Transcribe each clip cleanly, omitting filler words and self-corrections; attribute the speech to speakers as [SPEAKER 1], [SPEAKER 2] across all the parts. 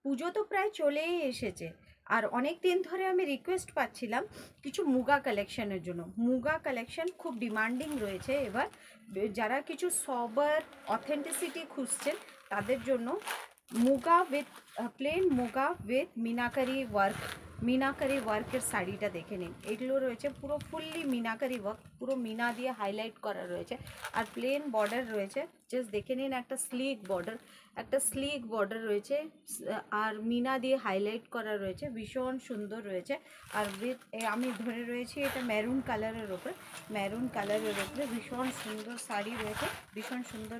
[SPEAKER 1] পুজো তো প্রায় চলেই এসেছে, আর অনেক দিন ধরে আমি রিকোয়েস্ট পাচ্ছিলাম কিছু মুগা কালেকশনের জন্য। মুগা কালেকশন খুব ডিমান্ডিং রয়েছে এবার। যারা কিছু সবার অথেন্টিসিটি খুঁজছেন তাদের জন্য muga with plain muga with meenakari ওয়ার্কের শাড়িটা দেখে নিন। এগুলো রয়েছে পুরো ফুললি মিনাকারি ওয়ার্ক, পুরো মিনা দিয়ে হাইলাইট করা রয়েছে, আর প্লেন বর্ডার রয়েছে। জাস্ট দেখে নিন, একটা স্লিক বর্ডার রয়েছে, আর মিনা দিয়ে হাইলাইট করা রয়েছে, ভীষণ সুন্দর রয়েছে। আর উইথ আমি ধরে রয়েছি এটা মেরুন কালারের ওপরে, ভীষণ সুন্দর শাড়ি রয়েছে, ভীষণ সুন্দর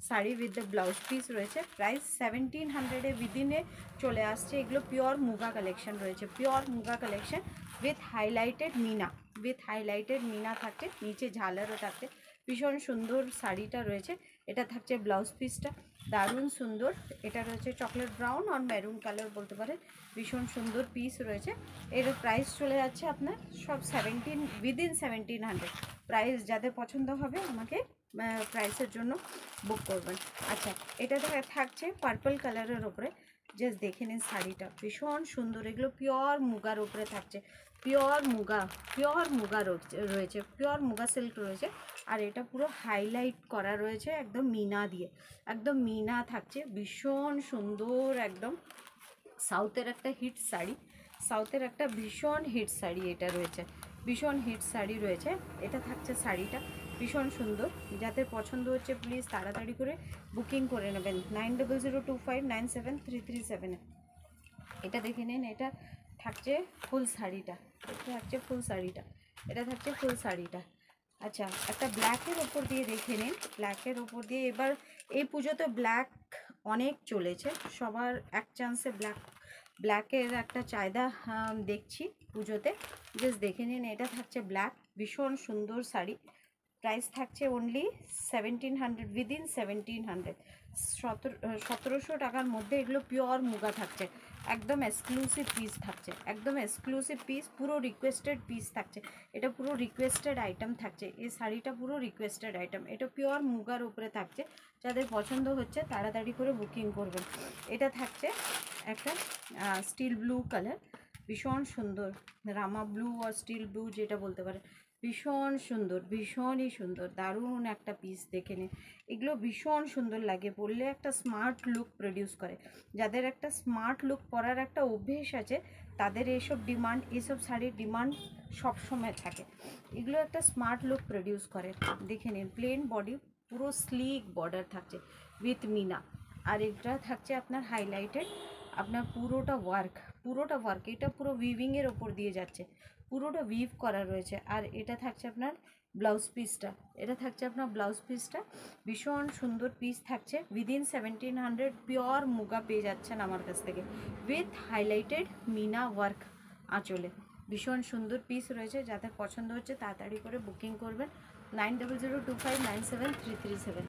[SPEAKER 1] sari with the blouse piece রয়েছে। প্রাইস 1700-এ উইদিনে চলে আসছে। এগুলো পিওর মুগা কালেকশন রয়েছে, pure muga collection with highlighted meena থাকছে, নিচে ঝালারও থাকছে। ভীষণ সুন্দর শাড়িটা রয়েছে। এটা থাকছে ব্লাউজ পিসটা, দারুণ সুন্দর। এটা রয়েছে চকলেট ব্রাউন আর মেরুন কালার বলতে পারে, ভীষণ সুন্দর পিস রয়েছে। এর প্রাইস চলে যাচ্ছে আপনার সব উইদিন 1700। প্রাইস যাদের পছন্দ হবে আমাকে প্রাইসের জন্য বুক করবেন। আচ্ছা, এটা থাকছে পার্পল কালারের ওপরে, জাস্ট দেখে নিন শাড়িটা, ভীষণ সুন্দর। এগুলো পিওর মুগার ওপরে থাকছে, পিওর মুগা রয়েছে, পিওর মুগা সিল্ক রয়েছে। আর এটা পুরো হাইলাইট করা রয়েছে একদম মিনা দিয়ে, একদম মিনা থাকছে, ভীষণ সুন্দর। একদম সাউথের একটা ভীষণ হিট শাড়ি এটা রয়েছে, ভীষণ হিট শাড়ি রয়েছে। এটা থাকছে শাড়িটা, ভীষণ সুন্দর। যাদের পছন্দ হচ্ছে প্লিজ তাড়াতাড়ি করে বুকিং করে নেবেন 9002597337-এ। এটা দেখে নিন, এটা থাকছে ফুল শাড়িটা, আচ্ছা, একটা ব্ল্যাকের ওপর দিয়ে দেখে নিন, এবার এই পুজোতে ব্ল্যাক অনেক চলেছে, সবার এক চান্সে ব্ল্যাকের একটা চাহিদা দেখছি পুজোতে। জাস্ট দেখে নিন, এটা থাকছে ব্ল্যাক, ভীষণ সুন্দর শাড়ি। প্রাইস থাকছে অনলি 1700, উইদিন 1700, 1700 টাকার মধ্যে। এগুলো পিওর মুগা থাকছে, একদম এক্সক্লুসিভ পিস থাকছে, পুরো রিকোয়েস্টেড পিস থাকছে। এটা পুরো রিকোয়েস্টেড আইটেম থাকছে, এই শাড়িটা পুরো রিকোয়েস্টেড আইটেম। এটা পিওর মুগার উপরে থাকছে, যাদের পছন্দ হচ্ছে তাড়াতাড়ি করে বুকিং করবেন। এটা থাকছে একটা স্টিল ব্লু কালার, ভীষণ সুন্দর, রামা ব্লু আর স্টিল ব্লু যেটা বলতে পারে, ভীষণ সুন্দর, ভীষণই সুন্দর, দারুণ একটা পিস দেখে নিন। এগুলো ভীষণ সুন্দর লাগে, পরলে একটা স্মার্ট লুক প্রডিউস করে। যাদের একটা স্মার্ট লুক পরার একটা অভ্যেস আছে তাদের এইসব শাড়ির ডিমান্ড সবসময় থাকে। এগুলো একটা স্মার্ট লুক প্রডিউস করে। দেখে নিন, প্লেন বডি, পুরো স্লিক বর্ডার থাকছে উইথ মিনা, আর এটা থাকছে আপনার হাইলাইটেড, আপনার পুরোটা ওয়ার্ক, এটা পুরো উইভিংয়ের ওপর দিয়ে যাচ্ছে, পুরোটা উইভ করা রয়েছে। আর এটা থাকছে আপনার ব্লাউজ পিসটা, ভীষণ সুন্দর পিস থাকছে। উইদিন 1700 পিওর মুগা পেয়ে যাচ্ছেন আমার কাছ থেকে, উইথ হাইলাইটেড মিনা ওয়ার্ক আঁচলে, ভীষণ সুন্দর পিস রয়েছে। যাদের পছন্দ হচ্ছে তাড়াতাড়ি করে বুকিং করবেন 9002597337।